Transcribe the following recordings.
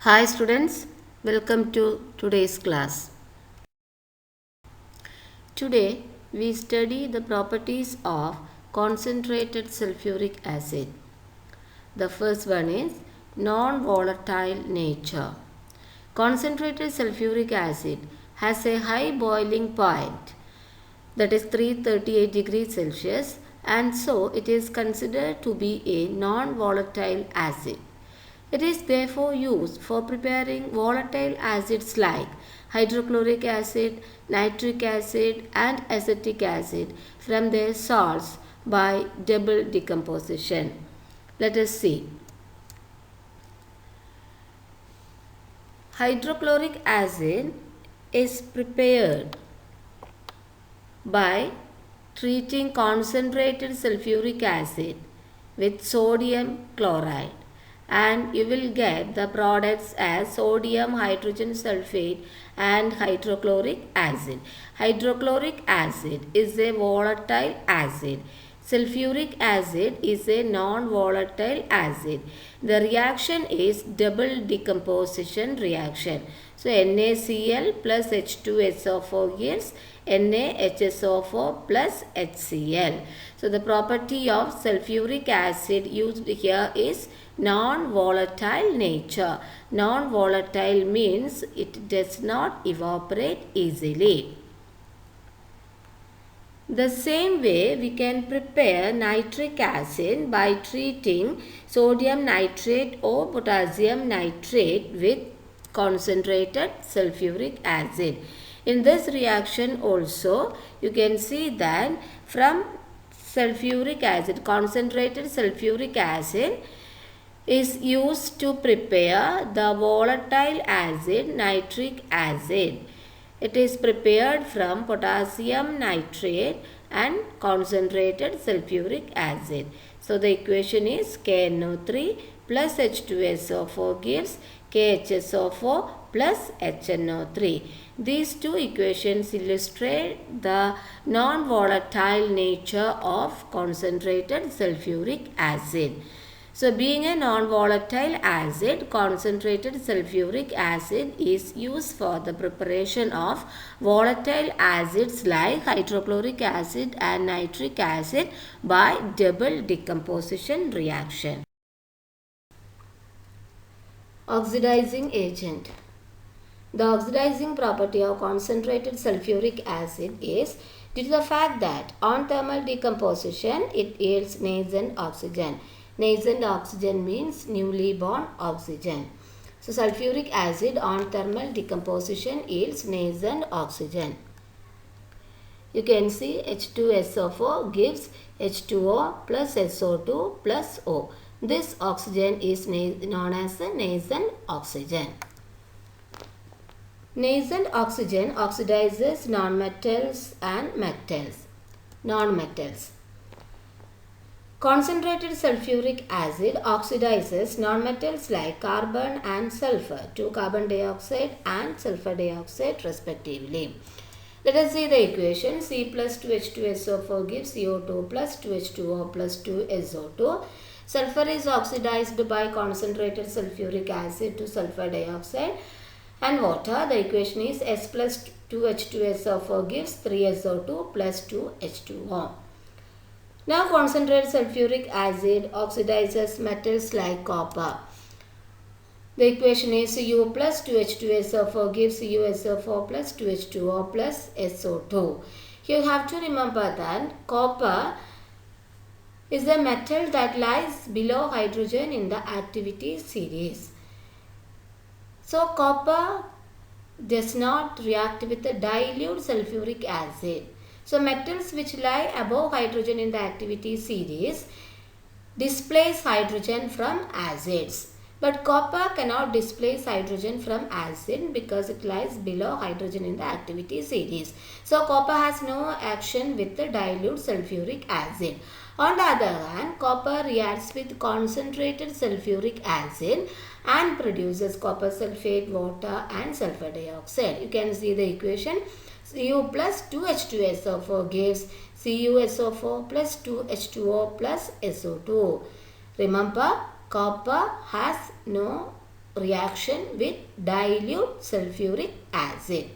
Hi students, welcome to today's class. Today we study the properties of concentrated sulfuric acid. The first one is non-volatile nature. Concentrated sulfuric acid has a high boiling point, that is 338 degrees Celsius, and so it is considered to be a non-volatile acid. It is therefore used for preparing volatile acids like hydrochloric acid, nitric acid and acetic acid from their salts by double decomposition. Let us see. Hydrochloric acid is prepared by treating concentrated sulfuric acid with sodium chloride, and you will get the products as sodium hydrogen sulfate and hydrochloric acid. Hydrochloric acid is a volatile acid. Sulfuric acid is a non-volatile acid. The reaction is double decomposition reaction. So NaCl plus H2SO4 gives NaHSO4 plus HCl. So the property of sulfuric acid used here is non-volatile nature. Non-volatile means it does not evaporate easily. The same way we can prepare nitric acid by treating sodium nitrate or potassium nitrate with concentrated sulfuric acid. In this reaction also you can see that from sulfuric acid, concentrated sulfuric acid is used to prepare the volatile acid nitric acid. It is prepared from potassium nitrate and concentrated sulfuric acid. So the equation is KNO3 plus H2SO4 gives KHSO4 plus HNO3. These two equations illustrate the non-volatile nature of concentrated sulfuric acid. So being a non-volatile acid, concentrated sulfuric acid is used for the preparation of volatile acids like hydrochloric acid and nitric acid by double decomposition reaction. Oxidizing agent. The oxidizing property of concentrated sulfuric acid is due to the fact that on thermal decomposition it yields nascent oxygen. Nascent oxygen means newly born oxygen. So sulfuric acid on thermal decomposition yields nascent oxygen. You can see H2SO4 gives H2O plus SO2 plus O. This oxygen is known as a nascent oxygen. Nascent oxygen oxidizes nonmetals and metals. Nonmetals. Concentrated sulfuric acid oxidizes nonmetals like carbon and sulfur to carbon dioxide and sulfur dioxide respectively. Let us see the equation. C plus 2H2SO4 gives CO2 plus 2H2O plus 2SO2. Sulfur is oxidized by concentrated sulfuric acid to sulfur dioxide and water. The equation is S plus 2H2SO4 gives 3SO2 plus 2H2O. Now concentrated sulfuric acid oxidizes metals like copper. The equation is Cu plus 2H2SO4 gives CuSO4 plus 2H2O plus SO2. You have to remember that copper is the metal that lies below hydrogen in the activity series. So copper does not react with the dilute sulfuric acid. So metals which lie above hydrogen in the activity series displace hydrogen from acids. But copper cannot displace hydrogen from acid because it lies below hydrogen in the activity series. So copper has no action with the dilute sulfuric acid. On the other hand, copper reacts with concentrated sulfuric acid and produces copper sulfate, water and sulfur dioxide. You can see the equation. Cu plus 2H2SO4 gives CuSO4 plus 2H2O plus SO2. Remember, copper has no reaction with dilute sulfuric acid.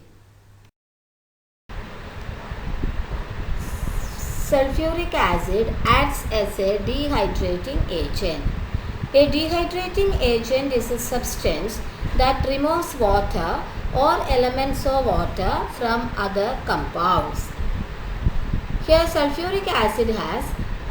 Sulfuric acid acts as a dehydrating agent. A dehydrating agent is a substance that removes water or elements of water from other compounds. Here sulfuric acid has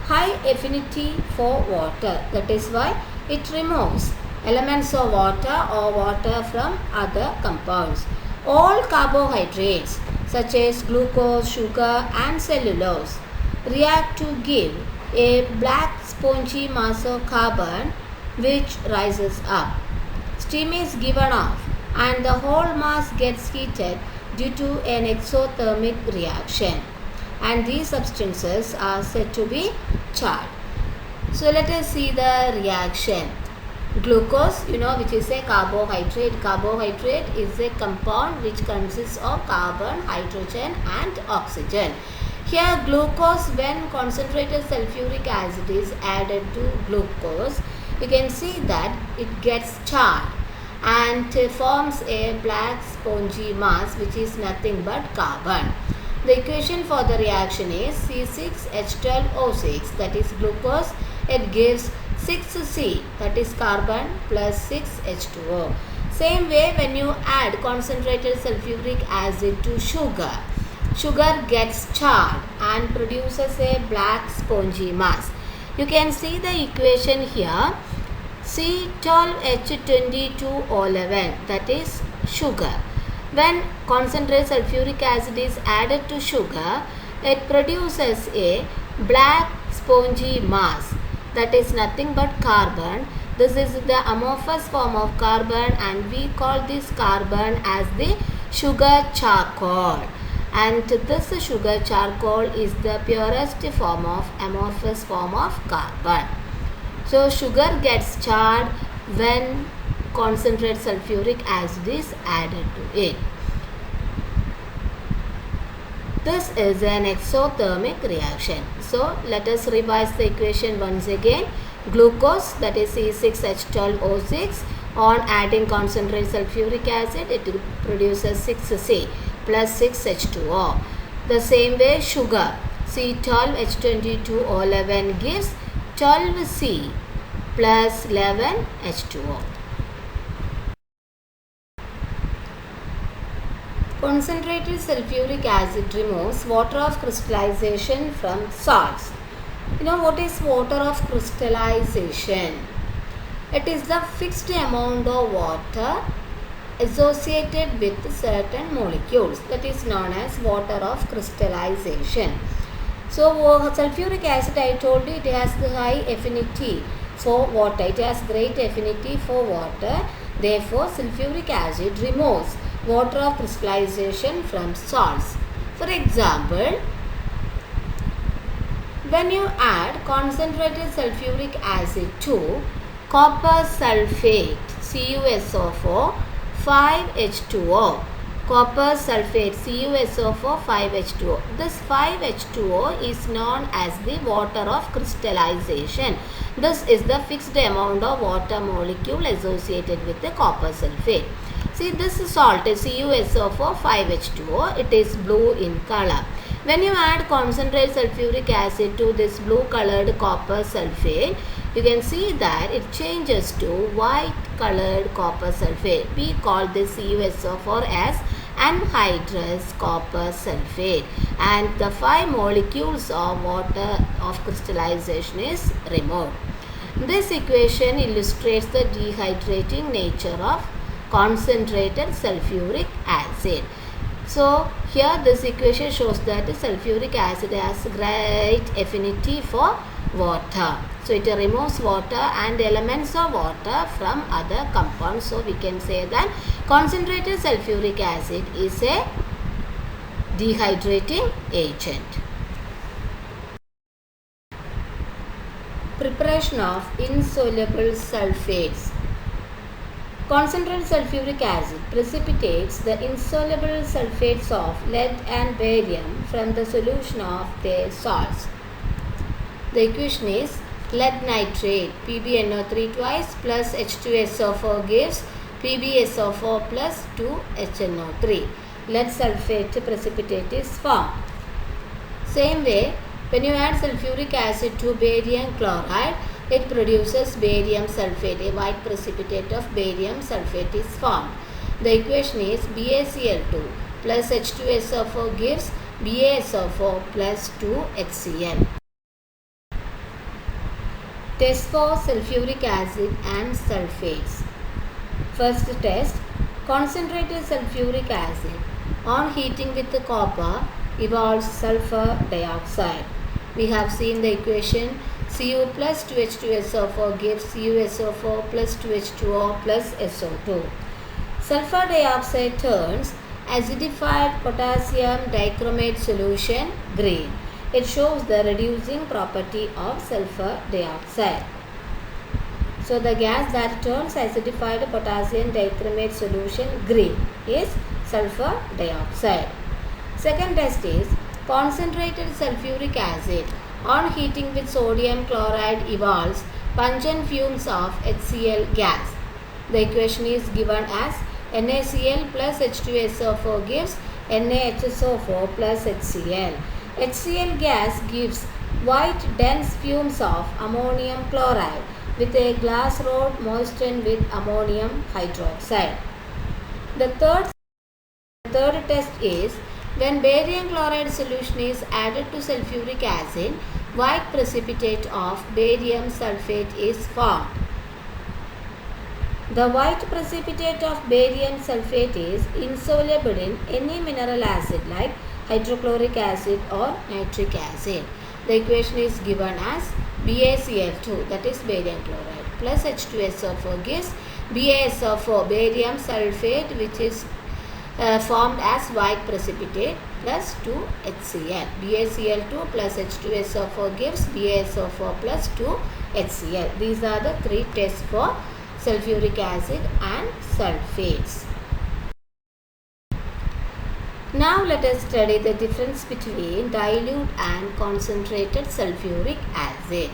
high affinity for water. That is why it removes elements of water or water from other compounds. All carbohydrates such as glucose, sugar and cellulose react to give a black spongy mass of carbon which rises up. Steam is given off and the whole mass gets heated due to an exothermic reaction, and these substances are said to be charred. So let us see the reaction. Glucose, which is a carbohydrate. Carbohydrate is a compound which consists of carbon, hydrogen and oxygen. Here glucose, when concentrated sulfuric acid is added to glucose, you can see that it gets charred and forms a black spongy mass which is nothing but carbon. The equation for the reaction is C6H12O6, that is glucose. It gives 6C, that is carbon, plus 6H2O. Same way, when you add concentrated sulfuric acid to sugar, sugar gets charred and produces a black spongy mass. You can see the equation here, C12H22O11, that is sugar. When concentrated sulfuric acid is added to sugar, it produces a black spongy mass, that is nothing but carbon. This is the amorphous form of carbon and we call this carbon as the sugar charcoal. And this sugar charcoal is the purest form of amorphous form of carbon. So sugar gets charred when concentrated sulfuric acid is added to it. This is an exothermic reaction. So let us revise the equation once again. Glucose, that is C6H12O6, on adding concentrated sulfuric acid, it produces 6C plus 6H2O. The same way sugar, C12H22O11 gives 12C plus 11H2O. Concentrated sulfuric acid removes water of crystallization from salts. What is water of crystallization? It is the fixed amount of water associated with certain molecules, that is known as water of crystallization. So sulfuric acid, I told you, it has the high affinity for water. It has great affinity for water. Therefore, sulfuric acid removes water of crystallization from salts. For example, when you add concentrated sulfuric acid to copper sulfate, CuSO4, 5H2O. Copper sulfate, CuSO4, 5H2O. This 5H2O is known as the water of crystallization. This is the fixed amount of water molecule associated with the copper sulfate. See, this salt is CuSO4, 5H2O. It is blue in color. When you add concentrated sulfuric acid to this blue colored copper sulfate, you can see that it changes to white colored copper sulfate. We call this CuSO4 as anhydrous copper sulfate, and the 5 molecules of water of crystallization is removed. This equation illustrates the dehydrating nature of concentrated sulfuric acid. So here this equation shows that the sulfuric acid has great affinity for water. So it removes water and elements of water from other compounds. So we can say that concentrated sulfuric acid is a dehydrating agent. Preparation of insoluble sulfates. Concentrated sulfuric acid precipitates the insoluble sulfates of lead and barium from the solution of their salts. The equation is lead nitrate, PbNO3 twice plus H2SO4 gives PbSO4 plus 2HNO3. Lead sulfate precipitate is formed. Same way, when you add sulfuric acid to barium chloride, it produces barium sulfate. A white precipitate of barium sulfate is formed. The equation is BaCl2 plus H2SO4 gives BaSO4 plus 2HCl. Test for sulfuric acid and sulfates. First test, concentrated sulfuric acid on heating with the copper evolves sulfur dioxide. We have seen the equation Cu plus 2H2SO4 gives CuSO4 plus 2H2O plus SO2. Sulfur dioxide turns acidified potassium dichromate solution green. It shows the reducing property of sulfur dioxide. So the gas that turns acidified potassium dichromate solution green is sulfur dioxide. Second test is concentrated sulfuric acid on heating with sodium chloride evolves pungent fumes of HCl gas. The equation is given as NaCl plus H2SO4 gives NaHSO4 plus HCl. HCl gas gives white dense fumes of ammonium chloride with a glass rod moistened with ammonium hydroxide. The third test is when barium chloride solution is added to sulfuric acid, white precipitate of barium sulfate is formed. The white precipitate of barium sulfate is insoluble in any mineral acid like hydrochloric acid or nitric acid. The equation is given as BaCl2, that is barium chloride, plus H2SO4 gives BaSO4, barium sulfate, which is formed as white precipitate plus 2HCl. BaCl2 plus H2SO4 gives BaSO4 plus 2HCl. These are the three tests for sulfuric acid and sulfates. Now let us study the difference between dilute and concentrated sulfuric acid.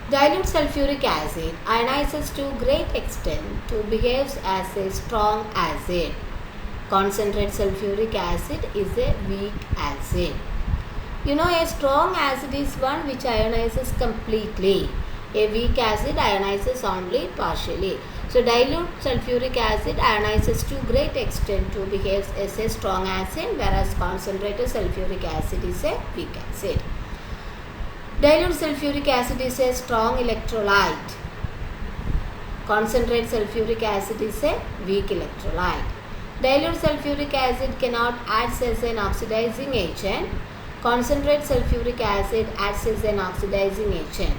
Dilute sulfuric acid ionizes to great extent to behaves as a strong acid. Concentrated sulfuric acid is a weak acid. You know, a strong acid is one which ionizes completely. A weak acid ionizes only partially. So dilute sulfuric acid ionizes to great extent to behaves as a strong acid, whereas concentrated sulfuric acid is a weak acid. Dilute sulfuric acid is a strong electrolyte. Concentrated sulfuric acid is a weak electrolyte. Dilute sulfuric acid cannot act as an oxidizing agent. Concentrated sulfuric acid acts as an oxidizing agent.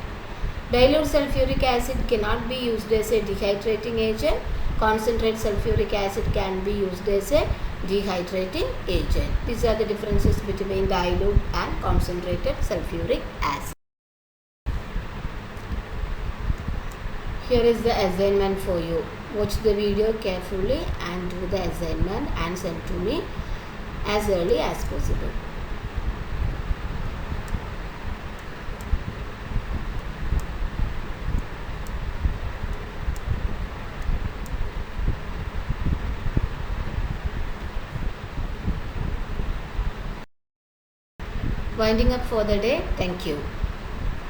Dilute sulfuric acid cannot be used as a dehydrating agent. Concentrated sulfuric acid can be used as a dehydrating agent. These are the differences between dilute and concentrated sulfuric acid. Here is the assignment for you. Watch the video carefully and do the assignment and send to me as early as possible. Winding up for the day. Thank you.